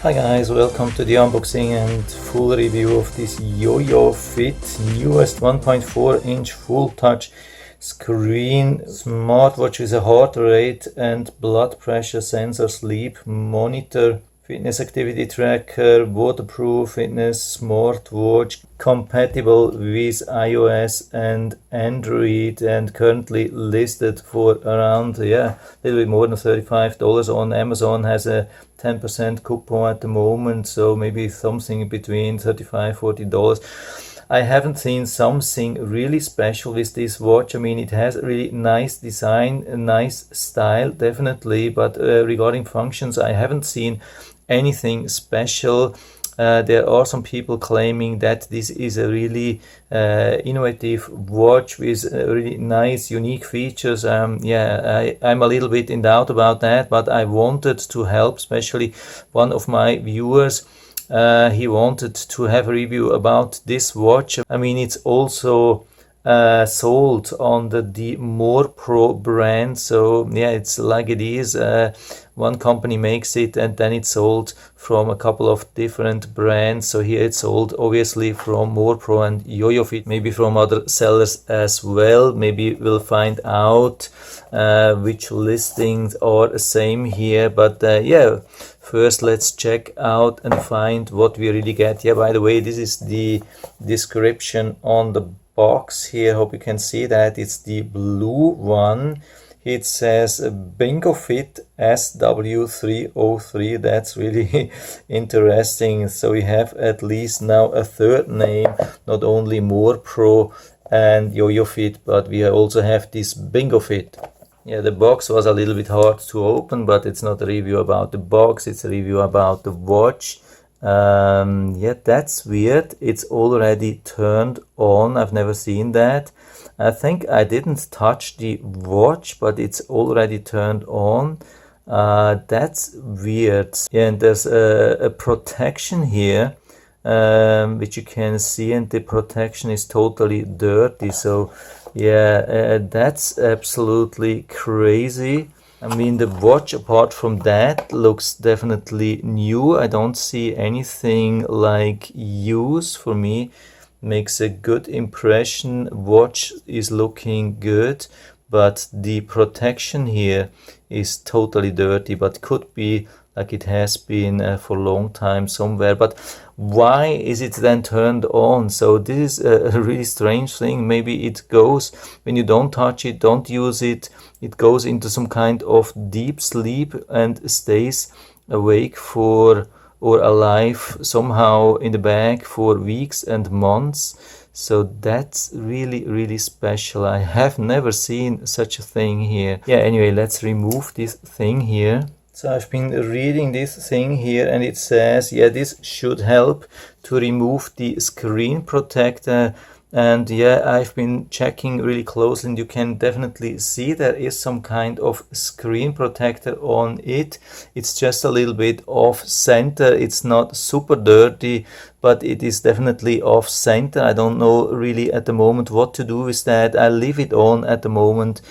Hi guys, welcome to the unboxing and full review of this YoYoFit newest 1.4-inch full touch screen smartwatch with a heart rate and blood pressure sensor, sleep monitor, fitness activity tracker, waterproof fitness smartwatch, compatible with iOS and Android, and currently listed for around a little bit more than $35 on Amazon. Has a 10% coupon at the moment, so maybe something between $35-40. I haven't seen something really special with this watch. I mean, it has a really nice design, a nice style, definitely, but regarding functions, I haven't seen anything special. There are some people claiming that this is a really innovative watch with really nice, unique features. I'm a little bit in doubt about that, but I wanted to help, especially one of my viewers. He wanted to have a review about this watch. I mean, it's also sold under the morePro brand, so yeah, it's like it is. One company makes it and then it's sold from a couple of different brands. So here it's sold obviously from morePro and YoYoFit, maybe from other sellers as well. Maybe we'll find out which listings are the same here, but yeah, first let's check out and find what we really get. Yeah, by the way, this is the description on the box here. Hope you can see that. It's the blue one. It says BingoFit SW303. That's really interesting. So we have at least now a third name, not only morePro and YoYoFit, but we also have this BingoFit. Yeah, the box was a little bit hard to open, but it's not a review about the box, it's a review about the watch. Yeah, that's weird. It's already turned on. I've never seen that. I think I didn't touch the watch, but it's already turned on. That's weird. Yeah, and there's a protection here, which you can see, and the protection is totally dirty. So yeah, that's absolutely crazy. I mean, the watch, apart from that, looks definitely new. I don't see anything like use for me. Makes a good impression. Watch is looking good, but the protection here is totally dirty, but could be like it has been for a long time somewhere. But why is it then turned on? So this is a really strange thing. Maybe it goes, when you don't touch it, don't use it, it goes into some kind of deep sleep and stays awake for, or alive somehow in the bag for weeks and months. So that's really special. I have never seen such a thing here. Yeah, anyway, let's remove this thing here. So I've been reading this thing here, and it says, yeah, this should help to remove the screen protector. And yeah, I've been checking really closely, and you can definitely see there is some kind of screen protector on it. It's just a little bit off center. It's not super dirty, but it is definitely off center. I don't know really at the moment what to do with that. I'll leave it on at the moment.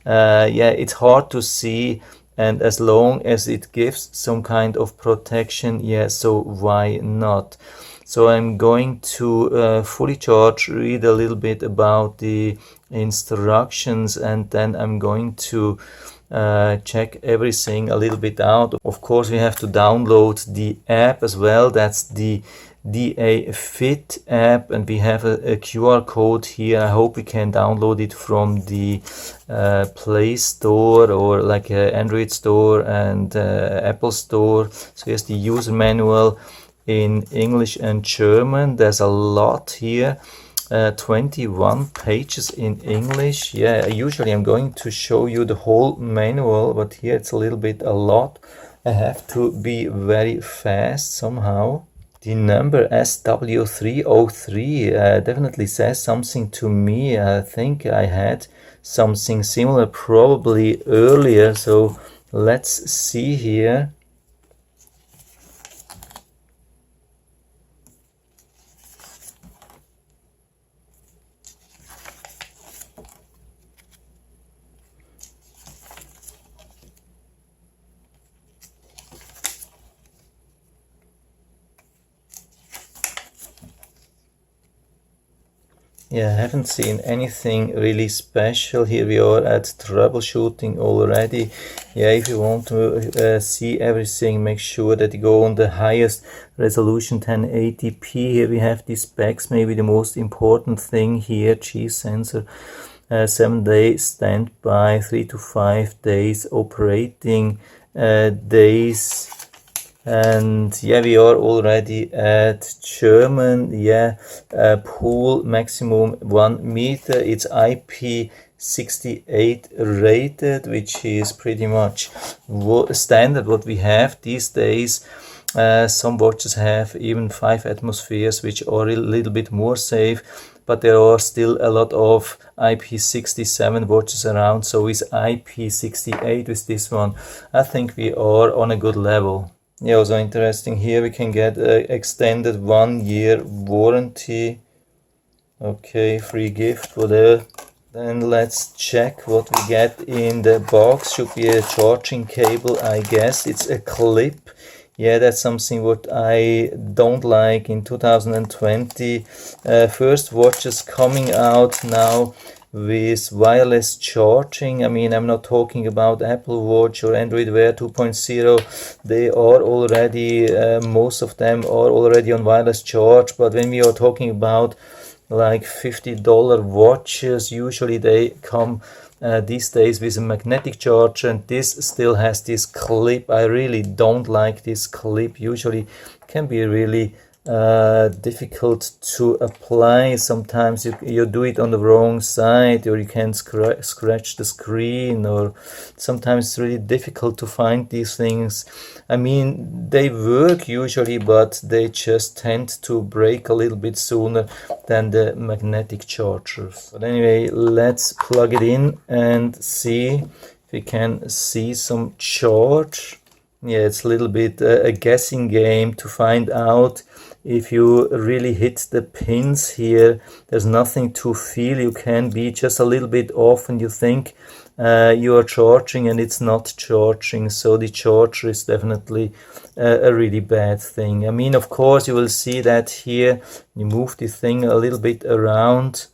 Yeah, it's hard to see, and as long as it gives some kind of protection, yeah, so why not? So I'm going to fully charge, read a little bit about the instructions, and then I'm going to check everything a little bit out. Of course, we have to download the app as well. That's the DA-Fit app, and we have a QR code here. I hope we can download it from the Play Store, or like Android Store and Apple Store. So here's the user manual in English and German. There's a lot here, 21 pages in English. Yeah, usually I'm going to show you the whole manual, but here it's a little bit a lot. I have to be very fast somehow. The number SW303 definitely says something to me. I think I had something similar probably earlier, so let's see here. Yeah, I haven't seen anything really special. Here we are at troubleshooting already. Yeah, if you want to see everything, make sure that you go on the highest resolution 1080p. Here we have the specs, maybe the most important thing here, G sensor. 7-day standby, 3 to 5 days operating days. And yeah, we are already at German, yeah, pool maximum 1 meter. It's IP68 rated, which is pretty much standard what we have these days. Some watches have even 5 atmospheres, which are a little bit more safe, but there are still a lot of IP67 watches around, so is IP68 with this one. I think we are on a good level. Yeah, also interesting here we can get an extended 1-year warranty. Okay, free gift, whatever. Then let's check what we get in the box. Should be a charging cable, I guess. It's a clip. Yeah, that's something what I don't like in 2020. First watches coming out now with wireless charging. I mean, I'm not talking about Apple Watch or Android Wear 2.0. They are already, most of them are already on wireless charge. But when we are talking about like $50 watches, usually they come these days with a magnetic charger, and this still has this clip. I really don't like this clip. Usually can be really difficult to apply. Sometimes you do it on the wrong side, or you can scratch the screen, or sometimes it's really difficult to find these things. I mean, they work usually, but they just tend to break a little bit sooner than the magnetic chargers. But anyway, let's plug it in and see if we can see some charge. Yeah, it's a little bit a guessing game to find out if you really hit the pins here. There's nothing to feel. You can be just a little bit off and you think you are charging and it's not charging. So the charger is definitely a really bad thing. I mean, of course, you will see that here. You move the thing a little bit around.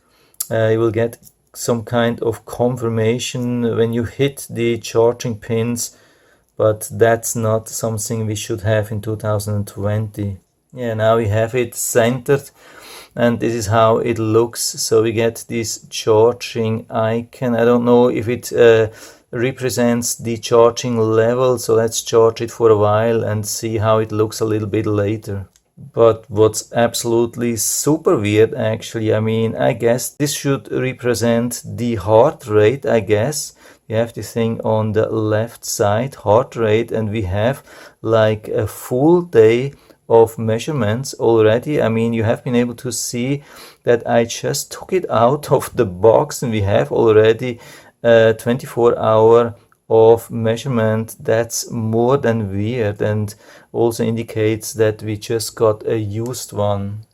You will get some kind of confirmation when you hit the charging pins. But that's not something we should have in 2020. Yeah, now we have it centered, and this is how it looks. So we get this charging icon. I don't know if it represents the charging level, so let's charge it for a while and see how it looks a little bit later. But what's absolutely super weird, actually, I mean, I guess this should represent the heart rate, I guess. We have the thing on the left side, heart rate, and we have like a full day of measurements already. I mean, you have been able to see that I just took it out of the box and we have already 24-hour of measurement. That's more than weird, and also indicates that we just got a used one.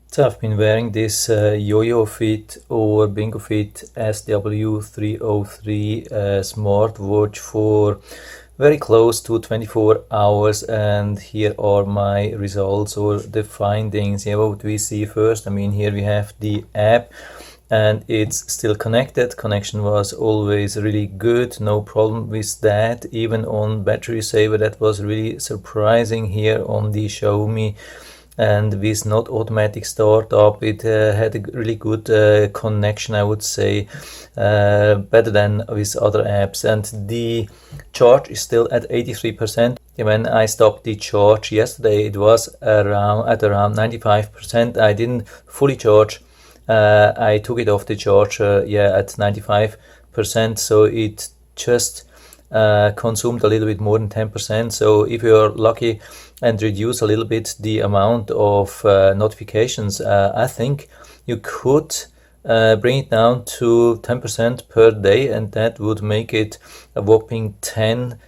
So I've been wearing this YoYoFit or BingoFit SW303 smartwatch for very close to 24 hours, and here are my results or the findings. Yeah, what we see first, I mean, here we have the app and it's still connected. Connection was always really good, no problem with that. Even on battery saver, that was really surprising here on the Xiaomi. And with not automatic startup, it had a really good connection, I would say, better than with other apps. And the charge is still at 83%. When I stopped the charge yesterday, it was at around 95%. I didn't fully charge. I took it off the charger, at 95%. So it just consumed a little bit more than 10%. So if you're lucky and reduce a little bit the amount of notifications, I think you could bring it down to 10% per day, and that would make it a whopping 10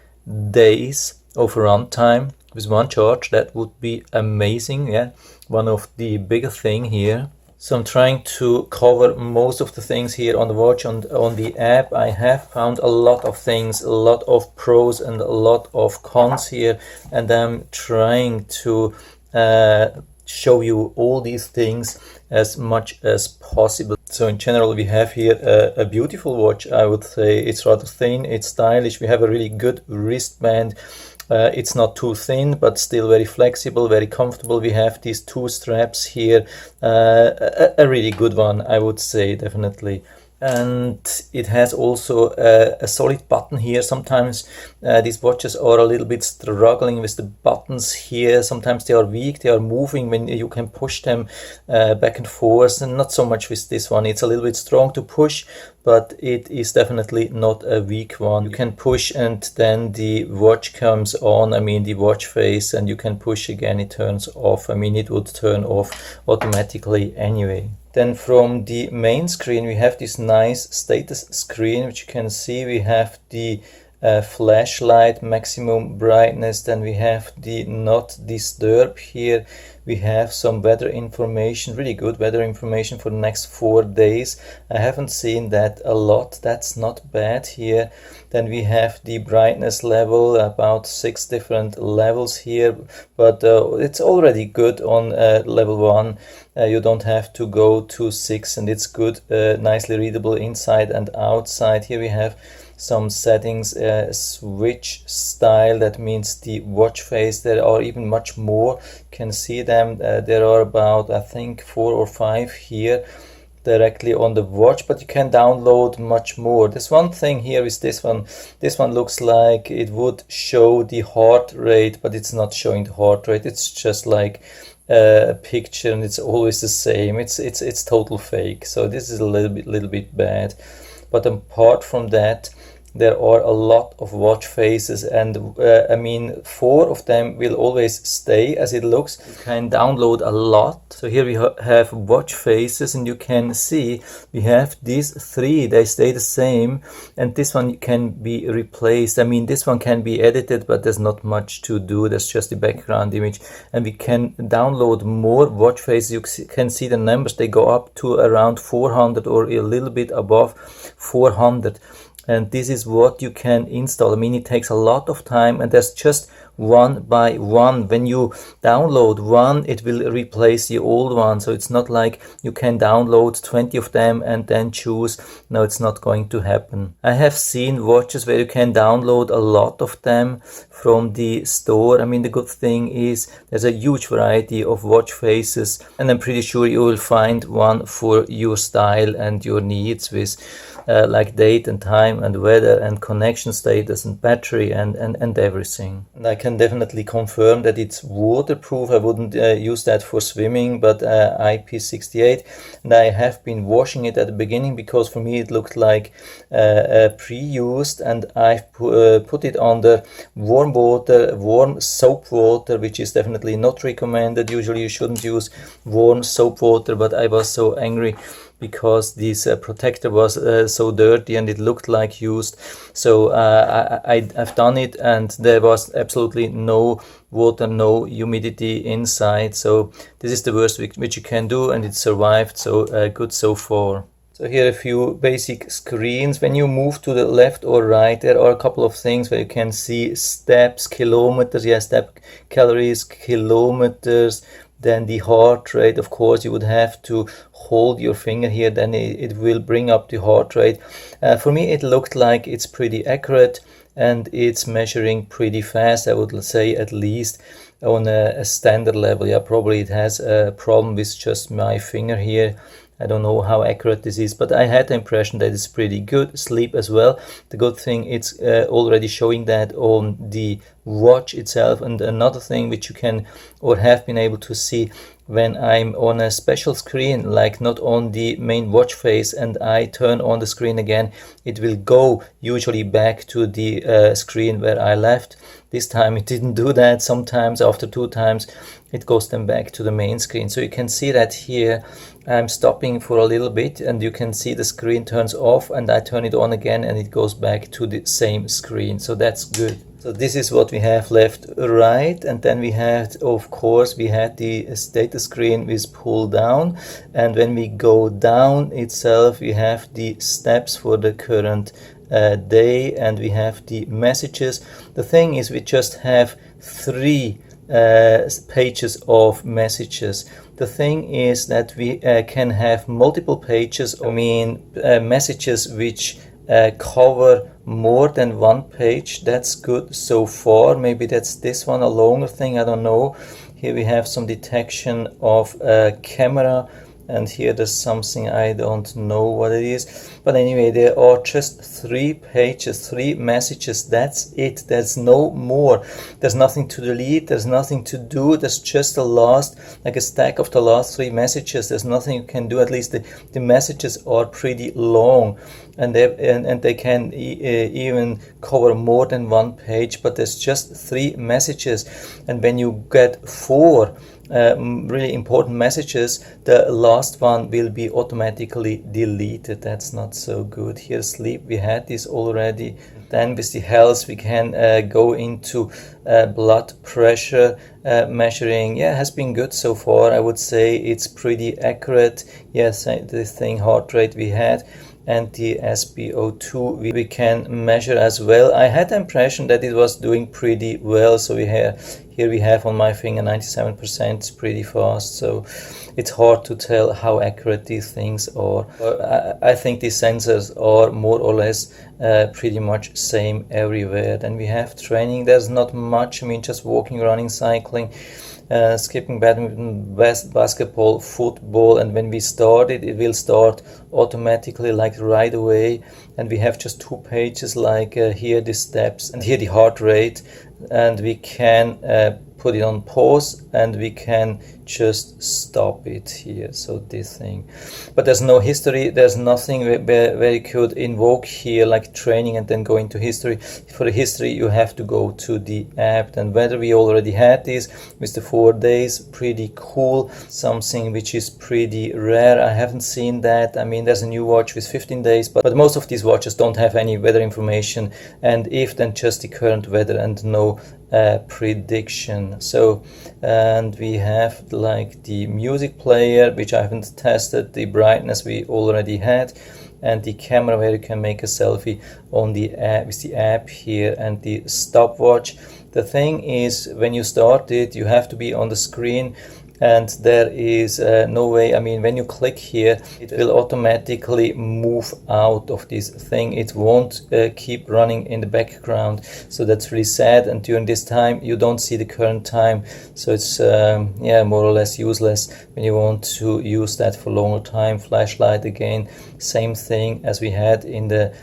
days of runtime with one charge. That would be amazing. Yeah, one of the bigger thing here. So I'm trying to cover most of the things here on the watch. On the app, I have found a lot of things, a lot of pros and a lot of cons here, and I'm trying to show you all these things as much as possible. So in general, we have here a beautiful watch. I would say it's rather thin, it's stylish. We have a really good wristband. It's not too thin, but still very flexible, very comfortable. We have these two straps here, a really good one, I would say, definitely. And it has also a solid button here. Sometimes these watches are a little bit struggling with the buttons here. Sometimes they are weak, they are moving when you can push them back and forth, and not so much with this one. It's a little bit strong to push, but it is definitely not a weak one. You can push and then the watch comes on, I mean the watch face, and you can push again, it turns off. I mean, it would turn off automatically anyway. Then from the main screen we have this nice status screen, which you can see. We have the flashlight, maximum brightness, then we have the not disturb here. We have some weather information, really good weather information for the next 4 days. I haven't seen that a lot, that's not bad here. Then we have the brightness level, about 6 different levels here, but it's already good on level 1. You don't have to go to 6, and it's good, nicely readable inside and outside. Here we have some settings, switch style, that means the watch face. There are even much more, you can see them. There are about, I think, 4 or 5 here directly on the watch, but you can download much more. There's one thing here is this one. This one looks like it would show the heart rate, but it's not showing the heart rate. It's just like a picture, and it's always the same. It's total fake. So this is a little bit bad. But apart from that, there are a lot of watch faces, and I mean 4 of them will always stay as it looks. You can download a lot. So here we have watch faces, and you can see we have these 3, they stay the same, and this one can be replaced. I mean, this one can be edited, but there's not much to do, there's just the background image. And we can download more watch faces. You can see the numbers, they go up to around 400 or a little bit above 400. And this is what you can install. I mean, it takes a lot of time, and there's just one by one. When you download one, it will replace the old one. So it's not like you can download 20 of them and then choose. No, it's not going to happen. I have seen watches where you can download a lot of them from the store. I mean, the good thing is there's a huge variety of watch faces, and I'm pretty sure you will find one for your style and your needs, with like date and time and weather and connection status and battery and everything. And I can definitely confirm that it's waterproof. I wouldn't use that for swimming, but IP68. And I have been washing it at the beginning, because for me it looked like pre-used, and I've put it under warm water, warm soap water, which is definitely not recommended. Usually you shouldn't use warm soap water, but I was so angry because this protector was so dirty and it looked like used. So I've done it, and there was absolutely no water, no humidity inside. So this is the worst which you can do, and it survived, so good so far. So here are a few basic screens. When you move to the left or right, there are a couple of things where you can see steps, kilometers, yes, step, calories, kilometers. Then the heart rate, of course, you would have to hold your finger here, then it will bring up the heart rate. For me, it looked like it's pretty accurate, and it's measuring pretty fast, I would say, at least on a standard level. Yeah, probably it has a problem with just my finger here. I don't know how accurate this is, but I had the impression that it's pretty good. Sleep as well. The good thing, it's already showing that on the watch itself. And another thing which you can or have been able to see when I'm on a special screen, like not on the main watch face, and I turn on the screen again, it will go usually back to the screen where I left. This time it didn't do that. Sometimes after 2 times it goes then back to the main screen. So you can see that here I'm stopping for a little bit, and you can see the screen turns off, and I turn it on again and it goes back to the same screen. So that's good. So this is what we have left, right, and then we had, of course, we had the status screen with pull down, and when we go down itself, we have the steps for the current day, and we have the messages. The thing is, we just have 3 pages of messages. The thing is that we can have multiple pages, I mean messages which cover more than one page. That's good so far. Maybe that's this one, a longer thing, I don't know. Here we have some detection of camera, and here there's something I don't know what it is, but anyway, there are just 3 pages, 3 messages. That's it. There's no more. There's nothing to delete, there's nothing to do. There's just the last, like a stack of the last 3 messages. There's nothing you can do. At least the messages are pretty long, and they can even cover more than one page, but there's just 3 messages. And when you get 4 really important messages, the last one will be automatically deleted. That's not so good. Here, sleep, we had this already. Then with the health, we can go into blood pressure measuring. Yeah, has been good so far. I would say it's pretty accurate. Yes, this thing, heart rate we had, and the SpO2 we can measure as well. I had the impression that it was doing pretty well. So here we have on my finger 97%. It's pretty fast, so it's hard to tell how accurate these things are. I think these sensors are more or less pretty much same everywhere. Then we have training. There's not much, I mean, just walking, running, cycling, skipping, badminton, basketball, football. And when we start it, it will start automatically, like right away. And we have just 2 pages, like here the steps and here the heart rate, and we can put it on pause, and we can just stop it here. So this thing, but there's no history. There's nothing where you could invoke here like training and then go into history. For the history, you have to go to the app. And whether we already had this with the 4 days, pretty cool, something which is pretty rare. I haven't seen that. I mean, there's a new watch with 15 days, but most of these watches don't have any weather information, and if then just the current weather and no prediction. So, and we have like the music player, which I haven't tested. The brightness we already had, and the camera where you can make a selfie on the app with the app here, and the stopwatch. The thing is, when you start it, you have to be on the screen, and there is no way. I mean, when you click here, it will automatically move out of this thing. It won't keep running in the background, so that's really sad. And during this time you don't see the current time, so it's yeah, more or less useless when you want to use that for longer time. Flashlight again, same thing as we had in the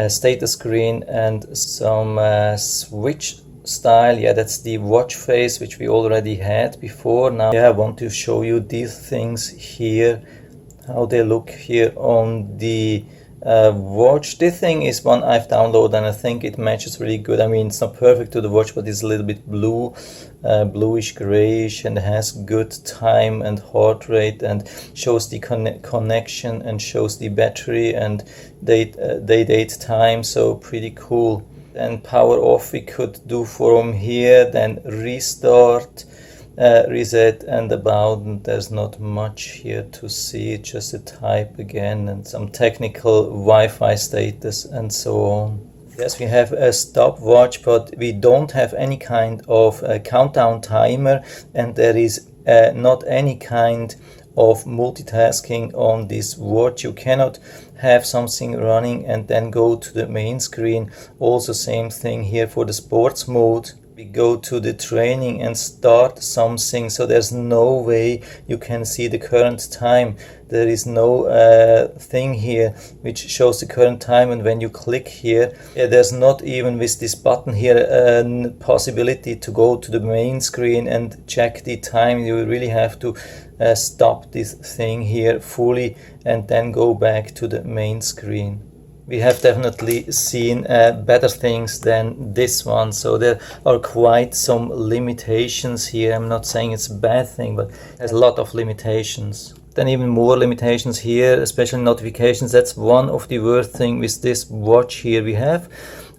status screen, and some switch style. Yeah, that's the watch face which we already had before. Now, yeah, I want to show you these things here, how they look here on the watch. This thing is one I've downloaded, and I think it matches really good. I mean, it's not perfect to the watch, but it's a little bit blue, bluish grayish, and has good time and heart rate, and shows the connection, and shows the battery and date time. So pretty cool. And power off we could do from here, then restart, reset, and about. And there's not much here to see, just a type again, and some technical Wi-Fi status and so on. Yes, we have a stopwatch, but we don't have any kind of countdown timer, and there is not any kind of multitasking on this watch. You cannot have something running and then go to the main screen. Also same thing here for the sports mode. We go to the training and start something, so there's no way you can see the current time. There is no thing here which shows the current time, and when you click here, there's not even with this button here a possibility to go to the main screen and check the time. You really have to stop this thing here fully and then go back to the main screen. We have definitely seen better things than this one, so there are quite some limitations here. I'm not saying it's a bad thing, but there's a lot of limitations. Then even more limitations here, especially notifications. That's one of the worst things with this watch here. We have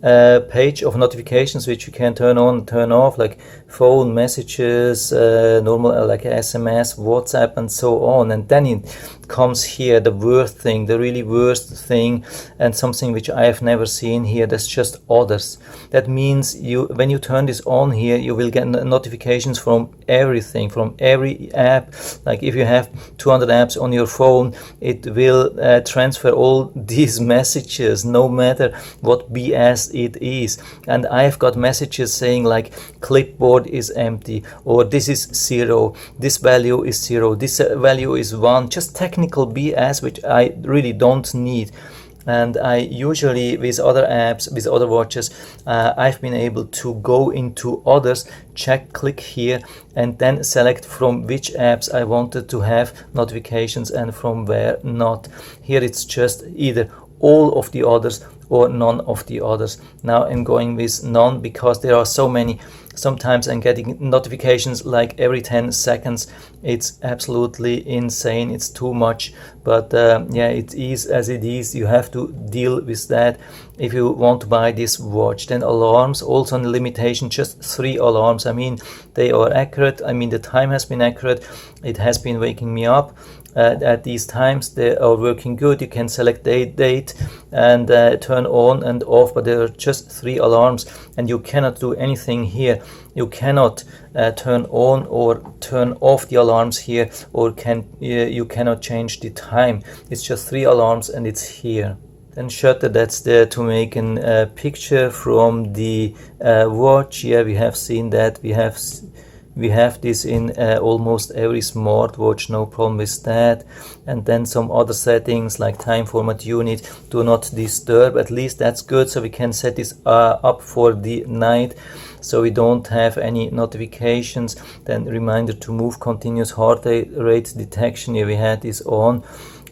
a page of notifications which you can turn on and turn off, like phone messages, normal like SMS, WhatsApp, and so on. And then comes here the worst thing, the really worst thing, and something which I have never seen here. That's just others. That means when you turn this on here, you will get notifications from everything, from every app. Like if you have 200 apps on your phone, it will transfer all these messages, no matter what BS it is. And I've got messages saying like clipboard is empty, or this is 0, this value is 0, this value is 1, just technical BS which I really don't need. And I usually, with other apps, with other watches, I've been able to go into others, click here, and then select from which apps I wanted to have notifications and from where not. Here it's just either all of the others or none of the others. Now I'm going with none because there are so many. Sometimes I'm getting notifications like every 10 seconds. It's absolutely insane. It's too much. But yeah, it is as it is. You have to deal with that if you want to buy this watch. Then alarms, also on the limitation, just 3 alarms. I mean, they are accurate. I mean, the time has been accurate. It has been waking me up. At these times they are working good. You can select date and turn on and off, but there are just 3 alarms and you cannot do anything here. You cannot turn on or turn off the alarms here, or you cannot change the time. It's just 3 alarms and it's here. Then shutter, that's there to make a picture from the watch. Yeah, we have seen that. We have this in almost every smartwatch, no problem with that. And then some other settings like time format unit, do not disturb. At least that's good, so we can set this up for the night, so we don't have any notifications. Then reminder to move, continuous heart rate detection. Here we had this on.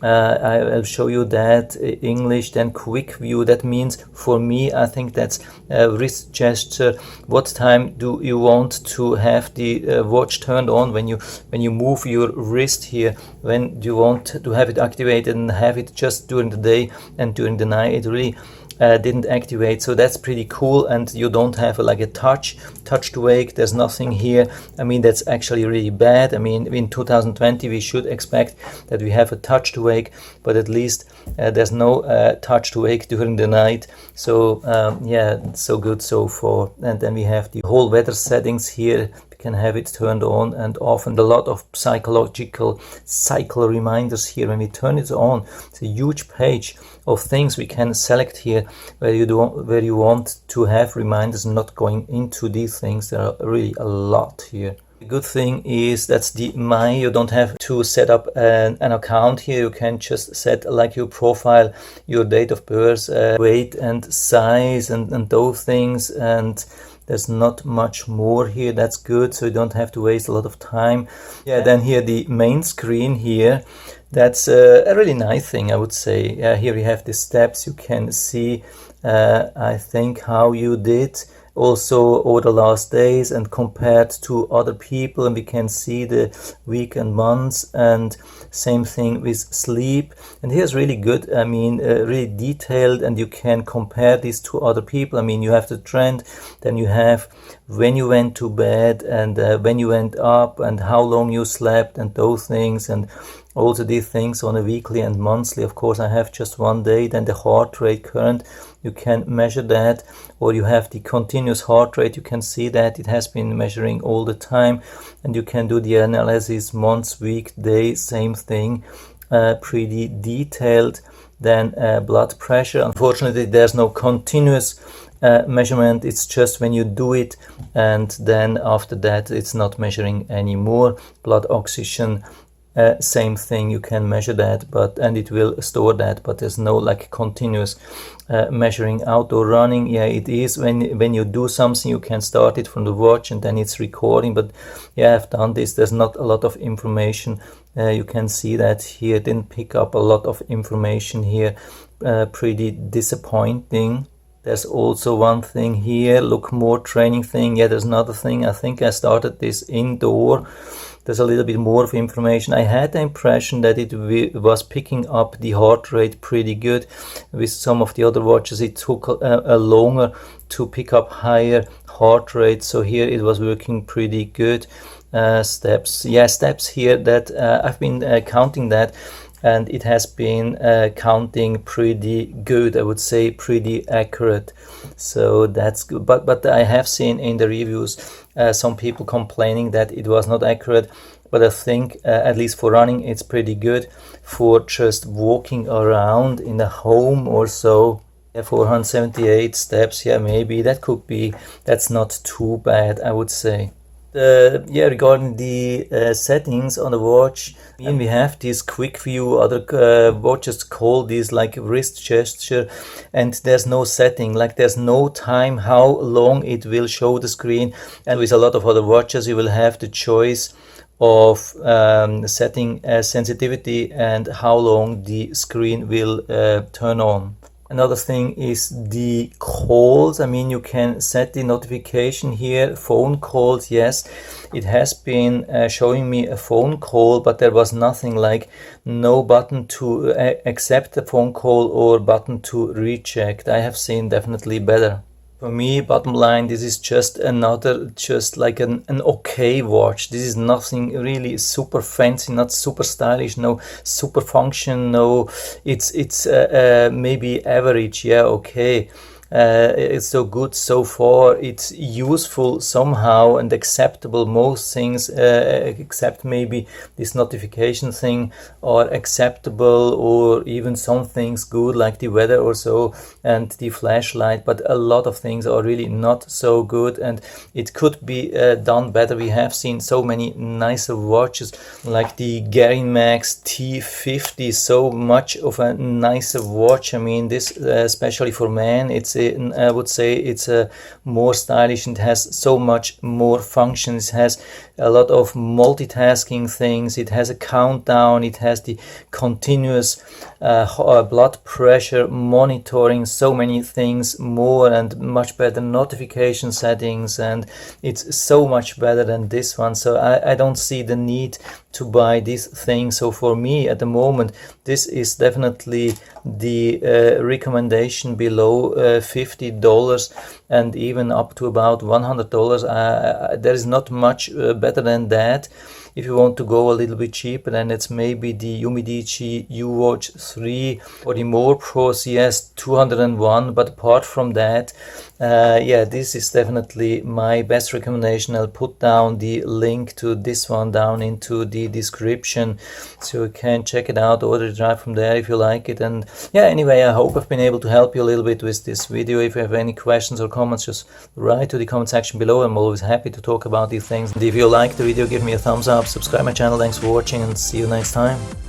I'll show you that English. Then quick view, that means for me, I think that's a wrist gesture. What time do you want to have the watch turned on? When you move your wrist here, when do you want to have it activated and have it just during the day and during the night? It really didn't activate, so that's pretty cool. And you don't have like a touch to wake. There's nothing here. I mean, that's actually really bad. I mean, in 2020 we should expect that we have a touch to wake, but at least there's no touch to wake during the night. So yeah, so good so far. And then we have the whole weather settings here. We can have it turned on and off, and a lot of psychological cycle reminders here. When we turn it on, it's a huge page of things we can select here where you want to have reminders. Not going into these things, there are really a lot here. The good thing is that's the you don't have to set up an account here. You can just set like your profile, your date of birth, weight and size and those things, and there's not much more here. That's good, so you don't have to waste a lot of time. Yeah, then here the main screen here, that's a really nice thing, I would say. Here we have the steps. You can see I think how you did also over the last days and compared to other people, and we can see the week and months, and same thing with sleep. And here's really good, I mean really detailed, and you can compare this to other people. I mean, you have the trend, then you have when you went to bed and when you went up and how long you slept and those things, and also these things on a weekly and monthly. Of course, I have just one day. Then the heart rate current, you can measure that, or you have the continuous heart rate. You can see that it has been measuring all the time, and you can do the analysis months, week, day, same thing, pretty detailed. Then blood pressure, unfortunately there's no continuous measurement. It's just when you do it, and then after that it's not measuring anymore. Blood oxygen, same thing, you can measure that, and it will store that, but there's no like continuous measuring. Outdoor running, yeah, it is when you do something, you can start it from the watch and then it's recording. But yeah, I've done this. There's not a lot of information. You can see that here, didn't pick up a lot of information here. Pretty disappointing. There's also one thing here, look more training thing. Yeah, there's another thing. I think I started this indoor. There's a little bit more of information. I had the impression that it was picking up the heart rate pretty good. With some of the other watches, it took a longer to pick up higher heart rate. So here it was working pretty good. Steps, yeah, steps here, that I've been counting that. and it has been counting pretty good, I would say pretty accurate. So that's good. But I have seen in the reviews some people complaining that it was not accurate, but I think at least for running it's pretty good. For just walking around in a home or so, 478 steps, yeah, maybe that could be, that's not too bad, I would say. Yeah, regarding the settings on the watch, and we have this quick view, other watches call this like wrist gesture, and there's no setting, like there's no time how long it will show the screen. And with a lot of other watches you will have the choice of setting sensitivity and how long the screen will turn on. Another thing is the calls. I mean, you can set the notification here, phone calls. Yes, it has been showing me a phone call, but there was nothing, like no button to accept the phone call or button to reject. I have seen definitely better. For me, bottom line, this is just another, just like an okay watch. This is nothing really super fancy, not super stylish, no super function, no, it's maybe average, yeah, okay. It's so good so far, it's useful somehow and acceptable. Most things except maybe this notification thing are acceptable, or even some things good like the weather or so and the flashlight, but a lot of things are really not so good and it could be done better. We have seen so many nicer watches like the Garmin Max T50, so much of a nicer watch. I mean, this especially for men, I would say it's a more stylish and has so much more functions. It has a lot of multitasking things. It has a countdown. It has the continuous blood pressure monitoring, so many things more, and much better notification settings, and it's so much better than this one. So I don't see the need to buy this thing. So for me at the moment, this is definitely the recommendation below $50 and even up to about $100. There is not much better than that. If you want to go a little bit cheaper, then it's maybe the Umedici UWatch 3 or the morePro CS 201. But apart from that, yeah, this is definitely my best recommendation. I'll put down the link to this one down into the description, so you can check it out, order it right from there if you like it. And yeah, anyway, I hope I've been able to help you a little bit with this video. If you have any questions or comments, just write to the comment section below. I'm always happy to talk about these things. And if you like the video, give me a thumbs up, subscribe my channel. Thanks for watching and see you next time.